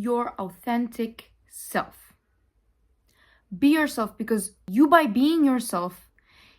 your authentic self. Be yourself, because you, by being yourself,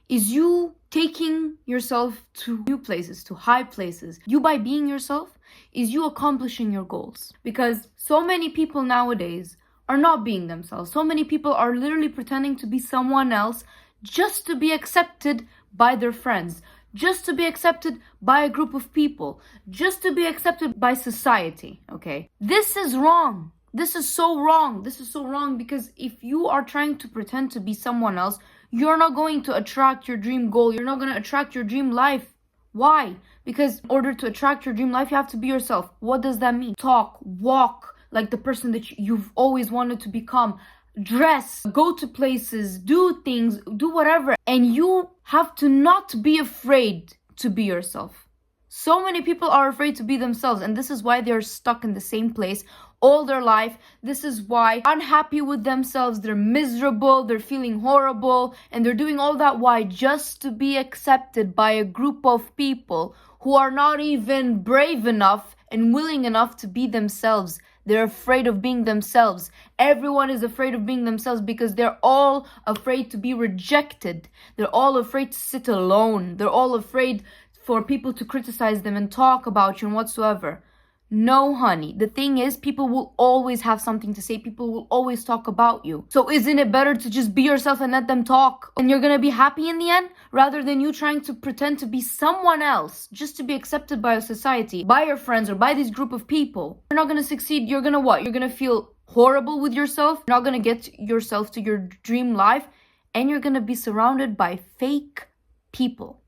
is you taking yourself to new places, to high places. You, by being yourself, is you accomplishing your goals. Because so many people nowadays are not being themselves. So many people are literally pretending to be someone else just to be accepted by their friends, just to be accepted by a group of people, just to be accepted by society, okay? This is wrong. This is so wrong. This is so wrong, because if you are trying to pretend to be someone else, you're not going to attract your dream goal. You're not going to attract your dream life. Why? Because in order to attract your dream life, you have to be yourself. What does that mean? Talk, walk like the person that you've always wanted to become. Dress, go to places, do things, do whatever. And you have to not be afraid to be yourself. So many people are afraid to be themselves, and this is why they're stuck in the same place all their life. This is why unhappy with themselves, they're miserable, they're feeling horrible, and they're doing all that. Why? Just to be accepted by a group of people who are not even brave enough and willing enough to be themselves. They're afraid of being themselves. Everyone is afraid of being themselves because they're all afraid to be rejected. They're all afraid to sit alone. They're all afraid for people to criticize them and talk about you and whatsoever. No, honey. The thing is, people will always have something to say. People will always talk about you. So isn't it better to just be yourself and let them talk? And you're going to be happy in the end, rather than you trying to pretend to be someone else just to be accepted by a society, by your friends, or by this group of people. You're not going to succeed. You're going to what? You're going to feel horrible with yourself. You're not going to get yourself to your dream life. And you're going to be surrounded by fake people.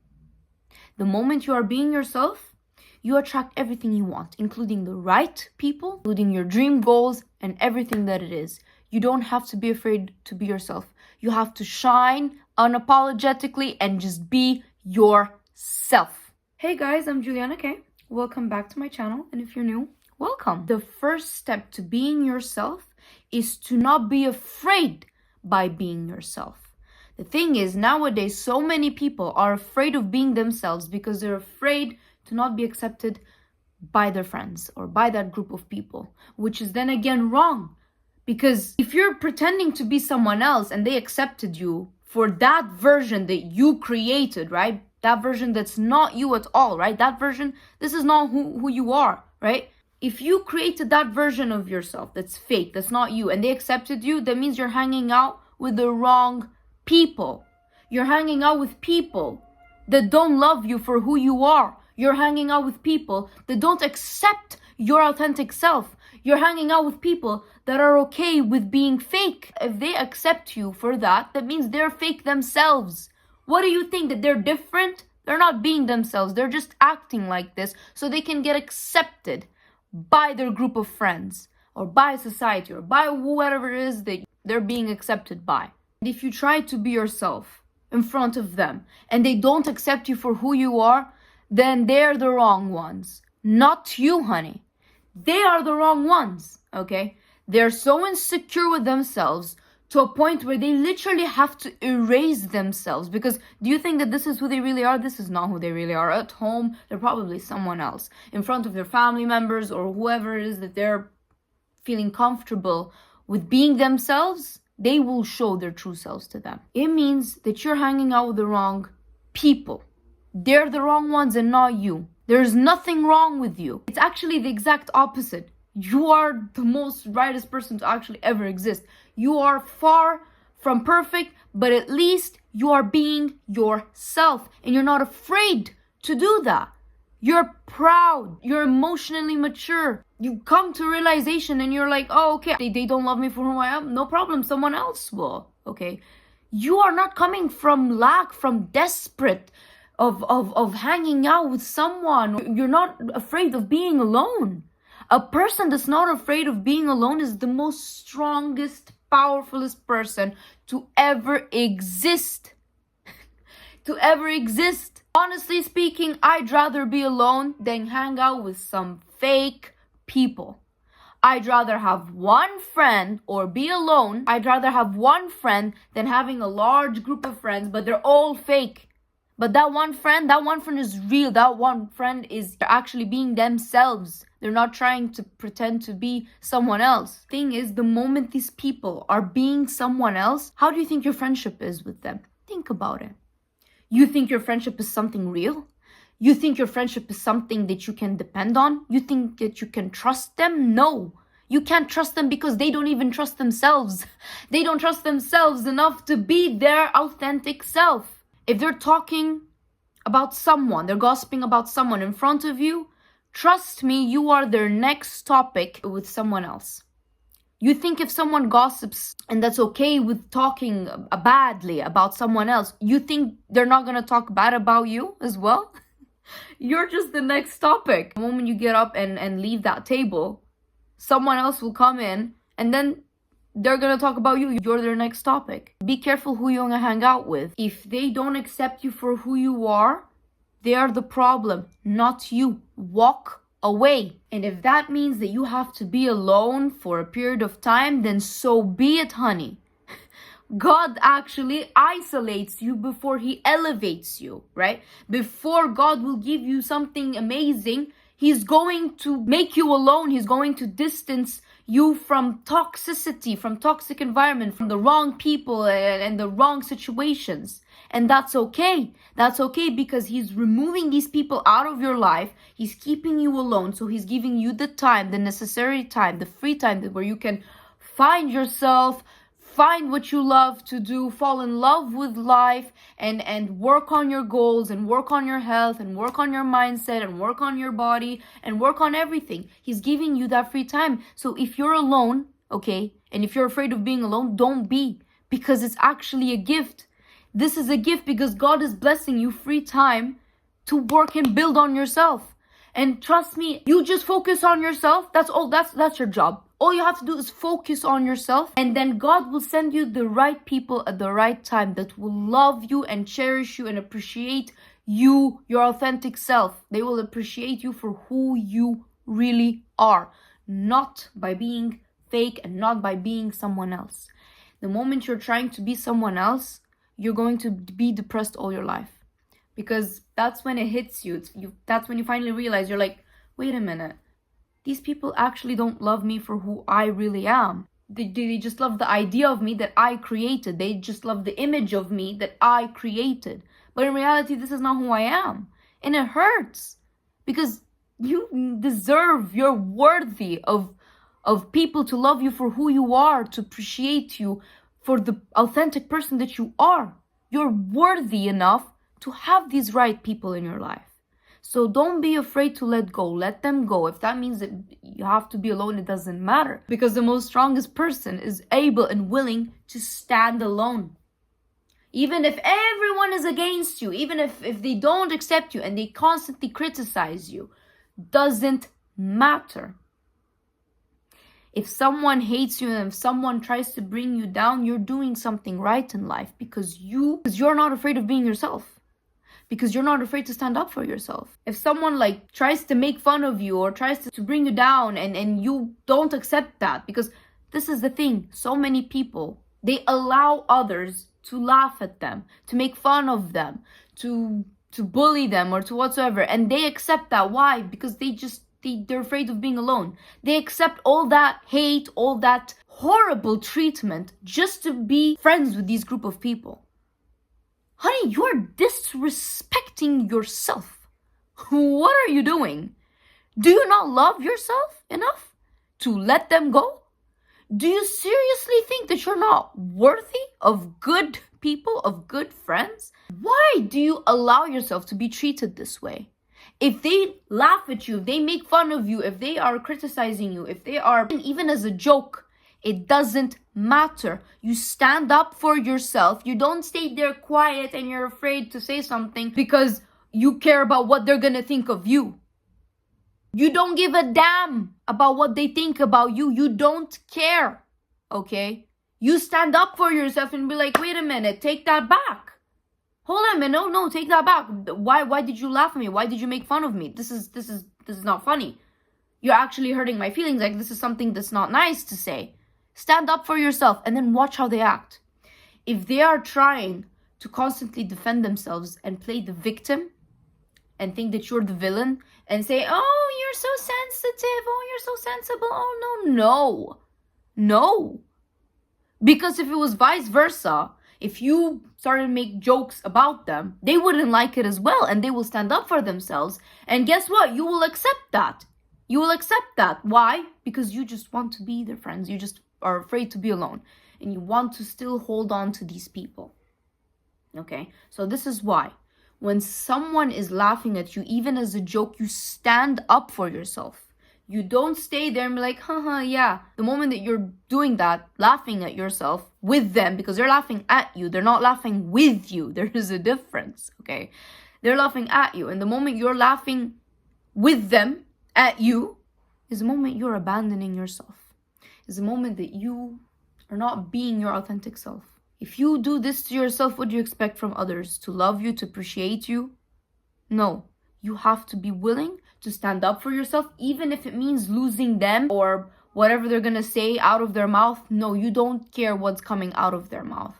The moment you are being yourself, you attract everything you want, including the right people, including your dream goals, and everything that it is. You don't have to be afraid to be yourself. You have to shine unapologetically and just be yourself. Hey guys, I'm Juliana K. Welcome back to my channel. And if you're new, welcome. The first step to being yourself is to not be afraid by being yourself. The thing is, nowadays, so many people are afraid of being themselves because they're afraid to not be accepted by their friends or by that group of people, which is then again wrong. Because if you're pretending to be someone else and they accepted you for that version that you created, right? That version that's not you at all, right? That version, this is not who you are, right? If you created that version of yourself that's fake, that's not you, and they accepted you, that means you're hanging out with the wrong people. You're hanging out with people that don't love you for who you are. You're hanging out with people that don't accept your authentic self. You're hanging out with people that are okay with being fake. If they accept you for that, that means they're fake themselves. What do you think? That they're different? They're not being themselves. They're just acting like this so they can get accepted by their group of friends or by society or by whoever it is that they're being accepted by. And if you try to be yourself in front of them and they don't accept you for who you are, then they're the wrong ones. Not you, honey. They are the wrong ones, okay? They're so insecure with themselves to a point where they literally have to erase themselves. Because do you think that this is who they really are? This is not who they really are. At home, they're probably someone else. In front of their family members or whoever it is that they're feeling comfortable with being themselves, they will show their true selves to them. It means that you're hanging out with the wrong people. They're the wrong ones and not you. There's nothing wrong with you. It's actually the exact opposite. You are the most rightest person to actually ever exist. You are far from perfect, but at least you are being yourself. And you're not afraid to do that. You're proud. You're emotionally mature. You come to realization and you're like, oh, okay, they don't love me for who I am. No problem. Someone else will. Okay. You are not coming from lack, from desperate of hanging out with someone. You're not afraid of being alone. A person that's not afraid of being alone is the most strongest, powerfulest person to ever exist. To ever exist. Honestly speaking, I'd rather be alone than hang out with some fake people. I'd rather have one friend or be alone. I'd rather have one friend than having a large group of friends, but they're all fake. But that one friend is real. That one friend is actually being themselves. They're not trying to pretend to be someone else. Thing is, the moment these people are being someone else, how do you think your friendship is with them? Think about it. You think your friendship is something real? You think your friendship is something that you can depend on? You think that you can trust them? No. You can't trust them because they don't even trust themselves. They don't trust themselves enough to be their authentic self. If they're talking about someone, they're gossiping about someone in front of you, trust me, you are their next topic with someone else. You think if someone gossips and that's okay with talking badly about someone else, you think they're not going to talk bad about you as well? You're just the next topic. The moment you get up and leave that table, someone else will come in and then they're gonna talk about you. You're their next topic. Be careful who you're gonna hang out with. If they don't accept you for who you are, they are the problem, not you. Walk away. And if that means that you have to be alone for a period of time, then so be it, honey. God actually isolates you before he elevates you, right? Before God will give you something amazing, he's going to make you alone. He's going to distance you from toxicity, from toxic environment, from the wrong people and the wrong situations. And that's okay. That's okay because he's removing these people out of your life. He's keeping you alone. So he's giving you the time, the necessary time, the free time where you can find yourself, find what you love to do, fall in love with life, and work on your goals, and work on your health, and work on your mindset, and work on your body, and work on everything. He's giving you that free time. So if you're alone, okay, and if you're afraid of being alone, don't be, because it's actually a gift. This is a gift because God is blessing you free time to work and build on yourself. And trust me, you just focus on yourself. That's all. That's your job. All you have to do is focus on yourself, and then God will send you the right people at the right time that will love you and cherish you and appreciate you, your authentic self. They will appreciate you for who you really are, not by being fake and not by being someone else. The moment you're trying to be someone else, you're going to be depressed all your life, because that's when it hits you. That's when you finally realize, you're like, wait a minute. These people actually don't love me for who I really am. They just love the idea of me that I created. They just love the image of me that I created. But in reality, this is not who I am. And it hurts because you deserve, you're worthy of people to love you for who you are, to appreciate you for the authentic person that you are. You're worthy enough to have these right people in your life. So don't be afraid to let go. Let them go. If that means that you have to be alone, it doesn't matter. Because the most strongest person is able and willing to stand alone. Even if everyone is against you, even if they don't accept you and they constantly criticize you, doesn't matter. If someone hates you and if someone tries to bring you down, you're doing something right in life because you're not afraid of being yourself. Because you're not afraid to stand up for yourself. If someone tries to make fun of you or tries to bring you down and you don't accept that, because this is the thing, so many people, they allow others to laugh at them, to make fun of them, to bully them or to whatsoever, and they accept that. Why? Because they're afraid of being alone. They accept all that hate, all that horrible treatment just to be friends with this group of people. Honey, you're disrespecting yourself. What are you doing? Do you not love yourself enough to let them go? Do you seriously think that you're not worthy of good people, of good friends? Why do you allow yourself to be treated this way? If they laugh at you, if they make fun of you, if they are criticizing you, if they are even as a joke, it doesn't matter. You stand up for yourself. You don't stay there quiet and you're afraid to say something because you care about what they're gonna think of you. You don't give a damn about what they think about you. You don't care, okay? You stand up for yourself and be like, wait a minute, take that back. Hold on a minute, no, take that back. Why did you laugh at me? Why did you make fun of me? This is not funny. You're actually hurting my feelings. This is something that's not nice to say. Stand up for yourself and then watch how they act. If they are trying to constantly defend themselves and play the victim and think that you're the villain and say, oh, you're so sensitive, oh, you're so sensible, oh, no. Because if it was vice versa, if you started to make jokes about them, they wouldn't like it as well, and they will stand up for themselves. And guess what? You will accept that. You will accept that. Why? Because you just want to be their friends. You just are afraid to be alone. And you want to still hold on to these people. Okay? So this is why. When someone is laughing at you, even as a joke, you stand up for yourself. You don't stay there and be like, haha, yeah. The moment that you're doing that, laughing at yourself with them, because they're laughing at you, they're not laughing with you. There is a difference, okay? They're laughing at you. And the moment you're laughing with them, at you, is the moment you're abandoning yourself. Is the moment that you are not being your authentic self. If you do this to yourself, what do you expect from others? To love you, to appreciate you? No. You have to be willing to stand up for yourself, even if it means losing them or whatever they're gonna say out of their mouth. No, you don't care what's coming out of their mouth.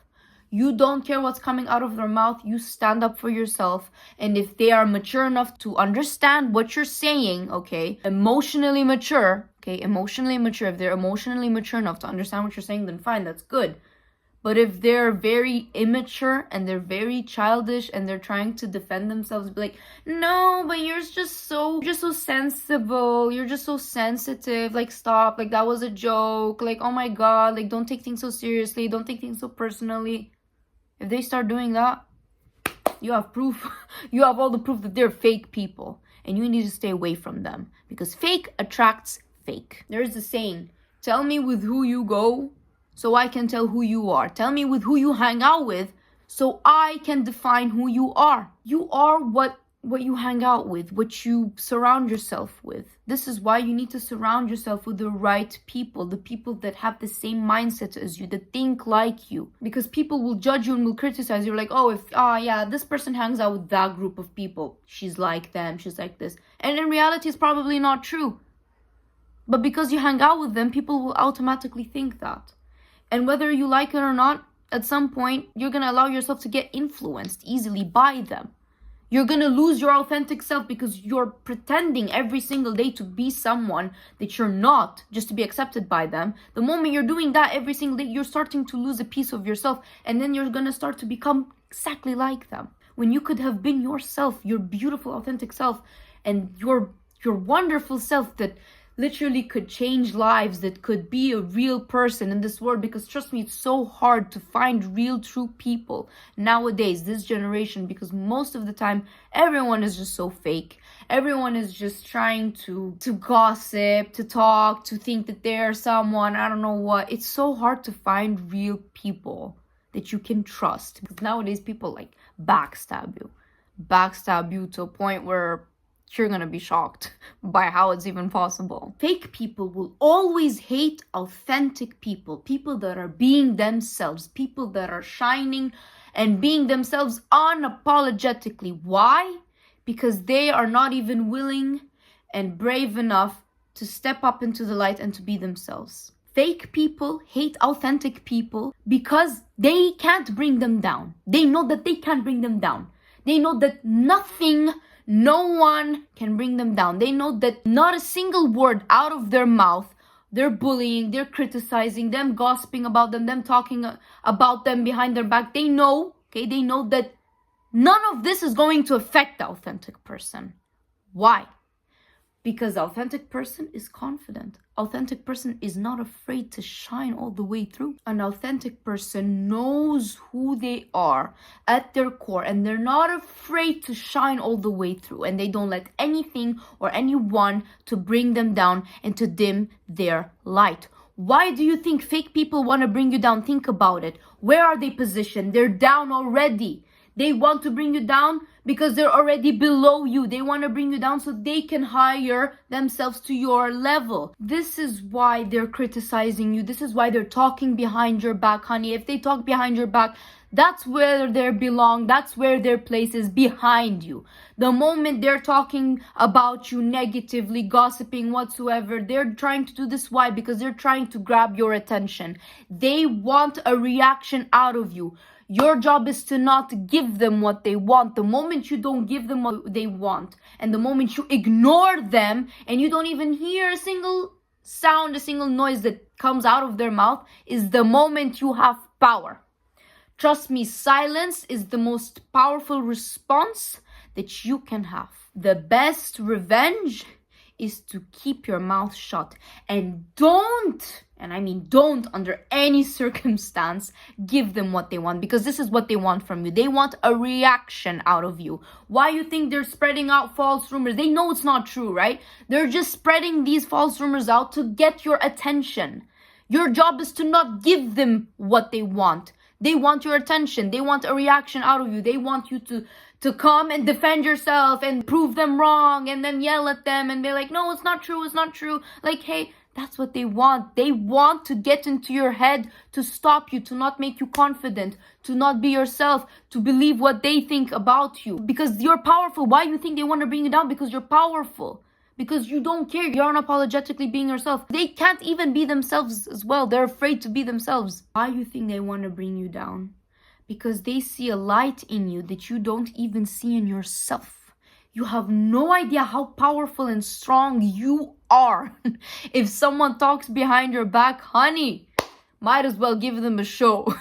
You don't care what's coming out of their mouth. You stand up for yourself. And if they are mature enough to understand what you're saying, okay, emotionally mature, if they're emotionally mature enough to understand what you're saying, then fine, that's good. But if they're very immature and they're very childish and they're trying to defend themselves, be like, no, but you're just so sensible. You're just so sensitive. Like, stop. Like, that was a joke. Like, oh my God. Like, don't take things so seriously. Don't take things so personally. If they start doing that, you have proof. You have all the proof that they're fake people. And you need to stay away from them. Because fake attracts fake. There's a saying, tell me with who you go, so I can tell who you are. Tell me with who you hang out with, so I can define who you are. You are what you hang out with, what you surround yourself with. This is why you need to surround yourself with the right people, the people that have the same mindset as you, that think like you. Because people will judge you and will criticize you. Like, oh, this person hangs out with that group of people. She's like them, she's like this. And in reality, it's probably not true. But because you hang out with them, people will automatically think that. And whether you like it or not, at some point, you're going to allow yourself to get influenced easily by them. You're going to lose your authentic self because you're pretending every single day to be someone that you're not, just to be accepted by them. The moment you're doing that every single day, you're starting to lose a piece of yourself. And then you're going to start to become exactly like them. When you could have been yourself, your beautiful, authentic self, and your wonderful self that literally could change lives, that could be a real person in this world. Because trust me, it's so hard to find real, true people nowadays, this generation, because most of the time, everyone is just so fake. Everyone is just trying to gossip, to talk, to think that they're someone, I don't know what. It's so hard to find real people that you can trust. Because nowadays, people like backstab you to a point where you're gonna be shocked by how it's even possible. Fake people will always hate authentic people, people that are being themselves, people that are shining and being themselves unapologetically. Why? Because they are not even willing and brave enough to step up into the light and to be themselves. Fake people hate authentic people because they can't bring them down. They know that they can't bring them down. They know that no one can bring them down. They know that not a single word out of their mouth, they're bullying, they're criticizing, them gossiping about them, them talking about them behind their back. They know that none of this is going to affect the authentic person. Why? Because the authentic person is confident. Authentic person is not afraid to shine all the way through. An authentic person knows who they are at their core, and they're not afraid to shine all the way through, and they don't let anything or anyone to bring them down and to dim their light. Why do you think fake people want to bring you down? Think about it. Where are they positioned? They're down already. They want to bring you down because they're already below you. They want to bring you down so they can hire themselves to your level. This is why they're criticizing you. This is why they're talking behind your back, honey. If they talk behind your back, that's where they belong. That's where their place is, behind you. The moment they're talking about you negatively, gossiping, whatsoever, they're trying to do this. Why? Because they're trying to grab your attention. They want a reaction out of you. Your job is to not give them what they want. The moment you don't give them what they want, and the moment you ignore them and you don't even hear a single sound, a single noise that comes out of their mouth, is the moment you have power. Trust me, silence is the most powerful response that you can have. The best revenge is to keep your mouth shut. And don't, and I mean don't under any circumstance, give them what they want, because this is what they want from you. They want a reaction out of you. Why you think they're spreading out false rumors? They know it's not true, right? They're just spreading these false rumors out to get your attention. Your job is to not give them what they want. They want your attention. They want a reaction out of you. They want you to come and defend yourself and prove them wrong and then yell at them and be like, no, it's not true, it's not true. Like, hey, that's what they want. They want to get into your head, to stop you, to not make you confident, to not be yourself, to believe what they think about you. Because you're powerful. Why do you think they want to bring you down? Because you're powerful. Because you don't care. You're unapologetically being yourself. They can't even be themselves as well. They're afraid to be themselves. Why do you think they want to bring you down? Because they see a light in you that you don't even see in yourself. You have no idea how powerful and strong you are. If someone talks behind your back, honey, might as well give them a show.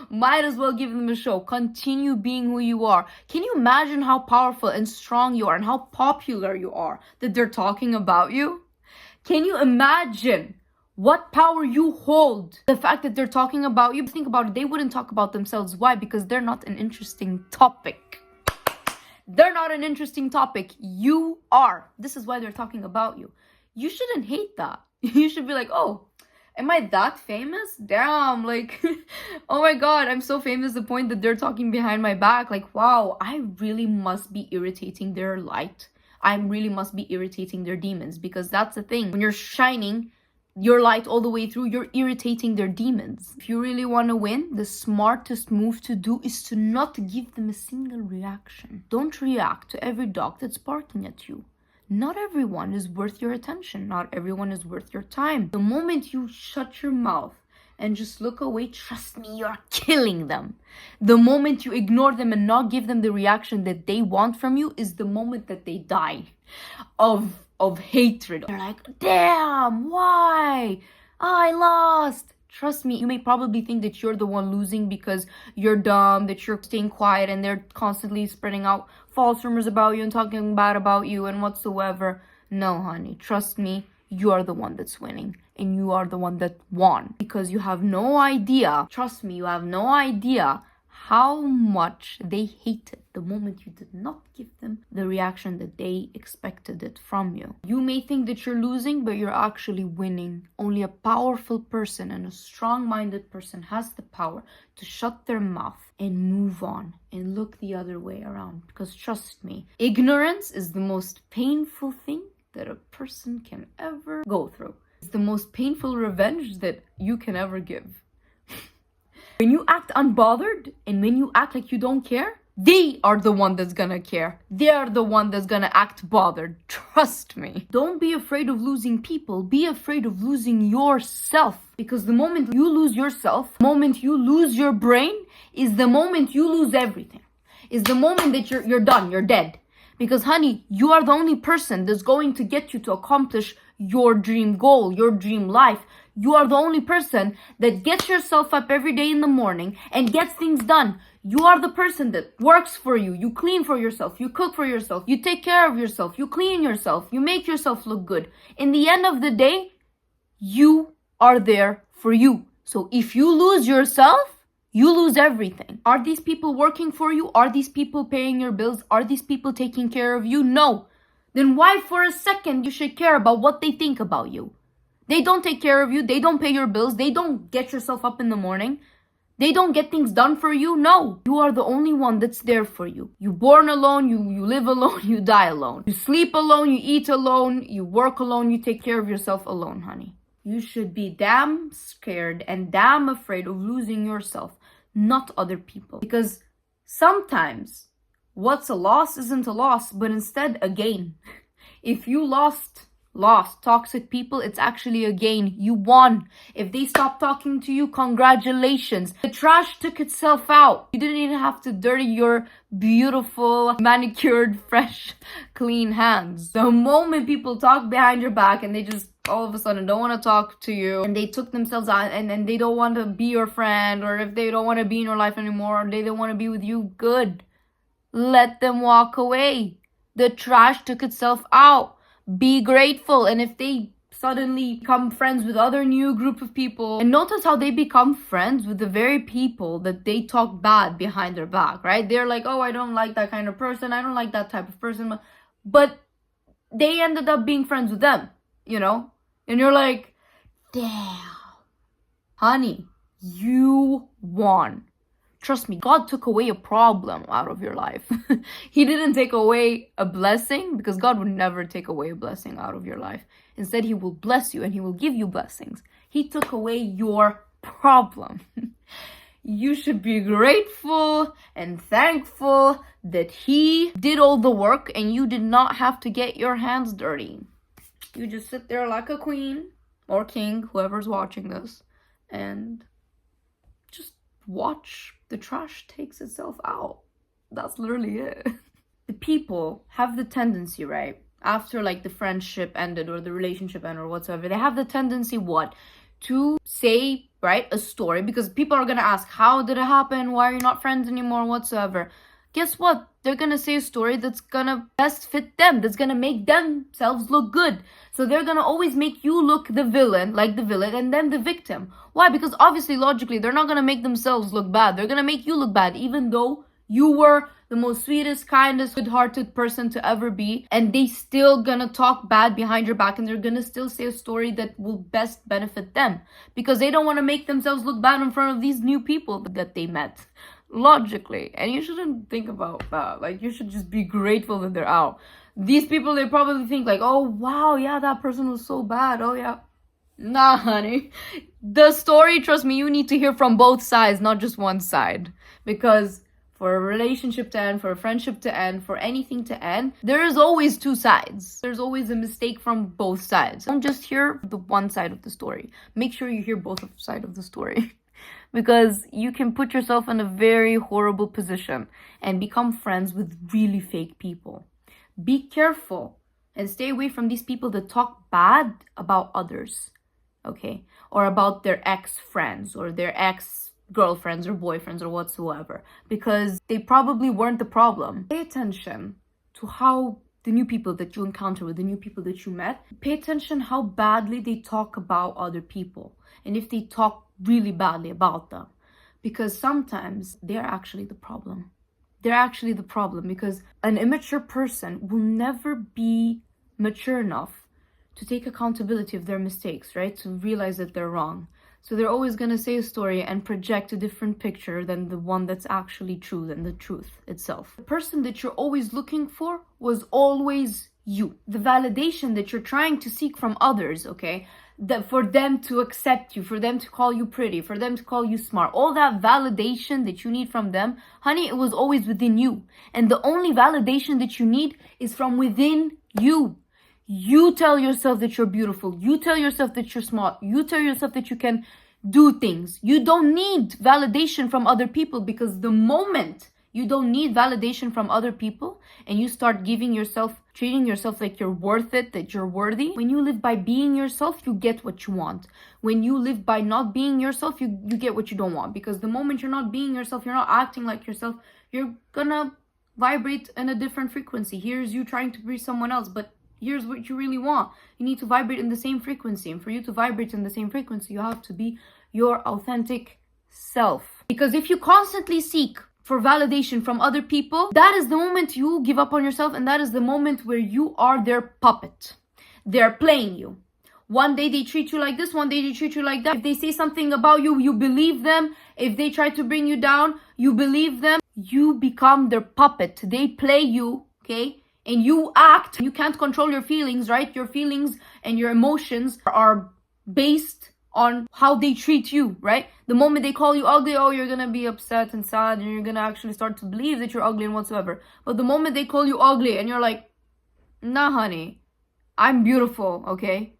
Might as well give them a show. Continue being who you are. Can you imagine how powerful and strong you are and how popular you are that they're talking about you? Can you imagine what power you hold? The fact that they're talking about you, think about it, they wouldn't talk about themselves. Why? Because they're not an interesting topic. They're not an interesting topic. You are. This is why they're talking about you. You shouldn't hate that. You should be like, oh, am I that famous? Damn, like, oh my God, I'm so famous to the point that they're talking behind my back. Like, wow, I really must be irritating their light. I really must be irritating their demons, because that's the thing. When you're shining your light all the way through, you're irritating their demons. If you really want to win, the smartest move to do is to not give them a single reaction. Don't react to every dog that's barking at you. Not everyone is worth your attention. Not everyone is worth your time. The moment you shut your mouth and just look away, trust me, you're killing them. The moment you ignore them and not give them the reaction that they want from you is the moment that they die of hatred. They're like, damn, why? I lost. Trust me, you may probably think that you're the one losing because you're dumb, that you're staying quiet, and they're constantly spreading out false rumors about you and talking bad about you and whatsoever. No, honey, trust me, you are the one that's winning. And you are the one that won. Because you have no idea, trust me, you have no idea how much they hated the moment you did not give them the reaction that they expected it from you. You may think that you're losing, but you're actually winning. Only a powerful person and a strong-minded person has the power to shut their mouth and move on and look the other way around. Because trust me, ignorance is the most painful thing that a person can ever go through. It's the most painful revenge that you can ever give. When you act unbothered and when you act like you don't care, they are the one that's gonna care. They are the one that's gonna act bothered. Trust me. Don't be afraid of losing people. Be afraid of losing yourself. Because the moment you lose yourself, the moment you lose your brain, is the moment you lose everything. Is the moment that you're done, you're dead. Because honey, you are the only person that's going to get you to accomplish your dream goal, your dream life. You are the only person that gets yourself up every day in the morning and gets things done. You are the person that works for you. You clean for yourself. You cook for yourself. You take care of yourself. You clean yourself. You make yourself look good. In the end of the day, you are there for you. So if you lose yourself, you lose everything. Are these people working for you? Are these people paying your bills? Are these people taking care of you? No. Then why for a second you should care about what they think about you? They don't take care of you. They don't pay your bills. They don't get yourself up in the morning. They don't get things done for you. No, you are the only one that's there for you. You born alone, you live alone, you die alone. You sleep alone, you eat alone, you work alone, you take care of yourself alone, honey. You should be damn scared and damn afraid of losing yourself, not other people. Because sometimes what's a loss isn't a loss, but instead a gain. If you lost lost. Toxic people, it's actually a gain. You won. If they stop talking to you, congratulations. The trash took itself out. You didn't even have to dirty your beautiful, manicured, fresh, clean hands. The moment people talk behind your back and they just all of a sudden don't want to talk to you, and they took themselves out, and they don't want to be your friend, or if they don't want to be in your life anymore, or they don't want to be with you, good. Let them walk away. The trash took itself out. Be grateful. And if they suddenly become friends with other new group of people, and notice how they become friends with the very people that they talk bad behind their back, right? They're like, oh, I don't like that kind of person, I don't like that type of person, but they ended up being friends with them, you know? And you're like, damn, honey, you won. Trust me, God took away a problem out of your life. He didn't take away a blessing, because God would never take away a blessing out of your life. Instead, He will bless you and He will give you blessings. He took away your problem. You should be grateful and thankful that He did all the work and you did not have to get your hands dirty. You just sit there like a queen or king, whoever's watching this, and just watch the trash takes itself out. That's literally it. The people have the tendency, right, after like the friendship ended or the relationship ended or whatsoever, they have the tendency to say, right, a story, because people are gonna ask, how did it happen, why are you not friends anymore, whatsoever. Guess what? They're gonna say a story that's gonna best fit them, that's gonna make themselves look good. So they're gonna always make you look the villain, like the villain, and then the victim. Why? Because obviously, logically, they're not gonna make themselves look bad. They're gonna make you look bad, even though you were the most sweetest, kindest, good-hearted person to ever be, and they still gonna talk bad behind your back, and they're gonna still say a story that will best benefit them, because they don't want to make themselves look bad in front of these new people that they met. Logically. And you shouldn't think about that. Like, you should just be grateful that they're out. These people, they probably think like, oh wow, yeah, that person was so bad, oh yeah. Nah, honey. The story, trust me, you need to hear from both sides, not just one side. Because for a relationship to end, for a friendship to end, for anything to end, there is always two sides. There's always a mistake from both sides. Don't just hear the one side of the story. Make sure you hear both sides of the story. Because you can put yourself in a very horrible position and become friends with really fake people. Be careful and stay away from these people that talk bad about others, okay? Or about their ex-friends or their ex-girlfriends or boyfriends or whatsoever, because they probably weren't the problem. Pay attention to how the new people that you encounter with, the new people that you met, pay attention how badly they talk about other people, and if they talk really badly about them, because sometimes they're actually the problem. They're actually the problem, because an immature person will never be mature enough to take accountability of their mistakes, right? To realize that they're wrong. So they're always going to say a story and project a different picture than the one that's actually true, than the truth itself. The person that you're always looking for was always you. The validation that you're trying to seek from others, okay? That for them to accept you, for them to call you pretty, for them to call you smart, all that validation that you need from them, honey, it was always within you. And the only validation that you need is from within you. You tell yourself that you're beautiful. You tell yourself that you're smart. You tell yourself that you can do things. You don't need validation from other people, because the moment you don't need validation from other people and you start treating yourself like you're worth it, that you're worthy. When you live by being yourself, you get what you want. When you live by not being yourself, you get what you don't want. Because the moment you're not being yourself, you're not acting like yourself, you're gonna vibrate in a different frequency. Here's you trying to be someone else, but here's what you really want. You need to vibrate in the same frequency. And for you to vibrate in the same frequency, you have to be your authentic self. Because if you constantly seek for validation from other people, that is the moment you give up on yourself, and that is the moment where you are their puppet. They're playing you. One day they treat you like this, one day they treat you like that. If they say something about you, you believe them. If they try to bring you down, you believe them. You become their puppet. They play you, okay? And you act. You can't control your feelings, right? Your feelings and your emotions are based on how they treat you, right? The moment they call you ugly, oh, you're gonna be upset and sad, and you're gonna actually start to believe that you're ugly and whatsoever. But the moment they call you ugly and you're like, nah, honey, I'm beautiful, okay?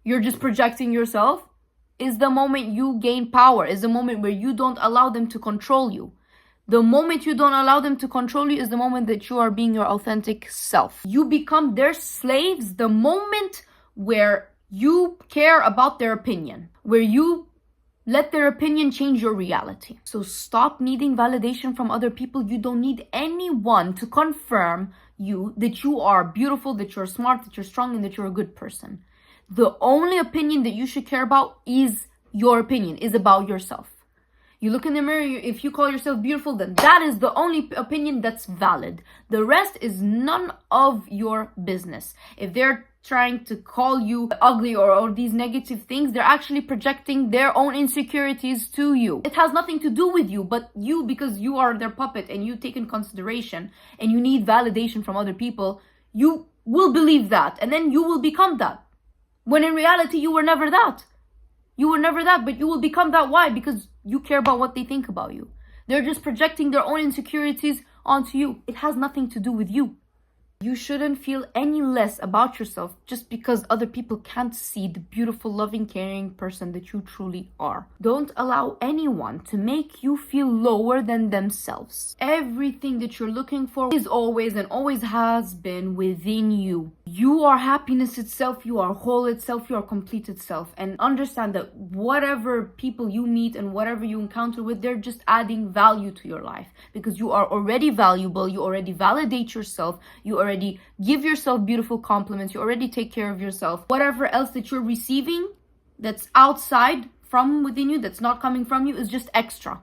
You're just projecting yourself, is the moment you gain power, is the moment where you don't allow them to control you. The moment you don't allow them to control you is the moment that you are being your authentic self. You become their slaves the moment where you care about their opinion, where you let their opinion change your reality. So stop needing validation from other people. You don't need anyone to confirm you that you are beautiful, that you're smart, that you're strong, and that you're a good person. The only opinion that you should care about is your opinion, is about yourself. You look in the mirror, if you call yourself beautiful, then that is the only opinion that's valid. The rest is none of your business. If they're trying to call you ugly or these negative things, they're actually projecting their own insecurities to you. It has nothing to do with you, but you, because you are their puppet and you take in consideration and you need validation from other people, you will believe that and then you will become that. When in reality, you were never that. You were never that, but you will become that. Why? Because you care about what they think about you. They're just projecting their own insecurities onto you. It has nothing to do with you. You shouldn't feel any less about yourself just because other people can't see the beautiful, loving, caring person that you truly are. Don't allow anyone to make you feel lower than themselves. Everything that you're looking for is always and always has been within you. You are happiness itself, you are whole itself, you are complete itself. And understand that whatever people you meet and whatever you encounter with, they're just adding value to your life because you are already valuable, you already validate yourself, you already give yourself beautiful compliments, you already take care of yourself. Whatever else that you're receiving that's outside from within you, that's not coming from you, is just extra.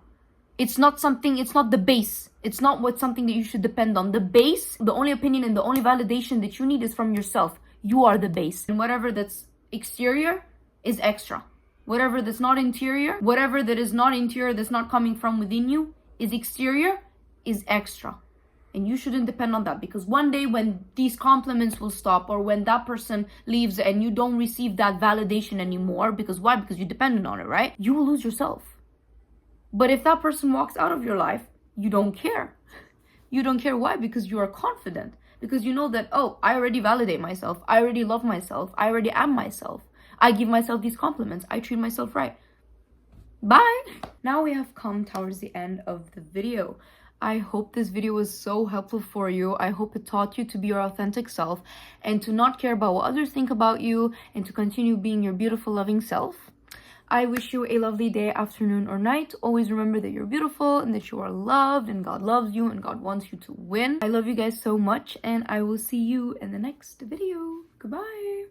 It's not something, it's not the base. It's not something that you should depend on. The base, the only opinion and the only validation that you need is from yourself. You are the base. And whatever that's exterior is extra. Whatever that's not interior, whatever that is not interior, that's not coming from within you, is exterior, is extra. And you shouldn't depend on that, because one day when these compliments will stop, or when that person leaves and you don't receive that validation anymore, because why? Because you're dependent on it, right? You will lose yourself. But if that person walks out of your life, you don't care. You don't care. Why? Because you are confident. Because you know that, oh, I already validate myself. I already love myself. I already am myself. I give myself these compliments. I treat myself right. Bye. Now we have come towards the end of the video. I hope this video was so helpful for you. I hope it taught you to be your authentic self and to not care about what others think about you and to continue being your beautiful, loving self. I wish you a lovely day, afternoon, or night. Always remember that you're beautiful and that you are loved and God loves you and God wants you to win. I love you guys so much and I will see you in the next video. Goodbye.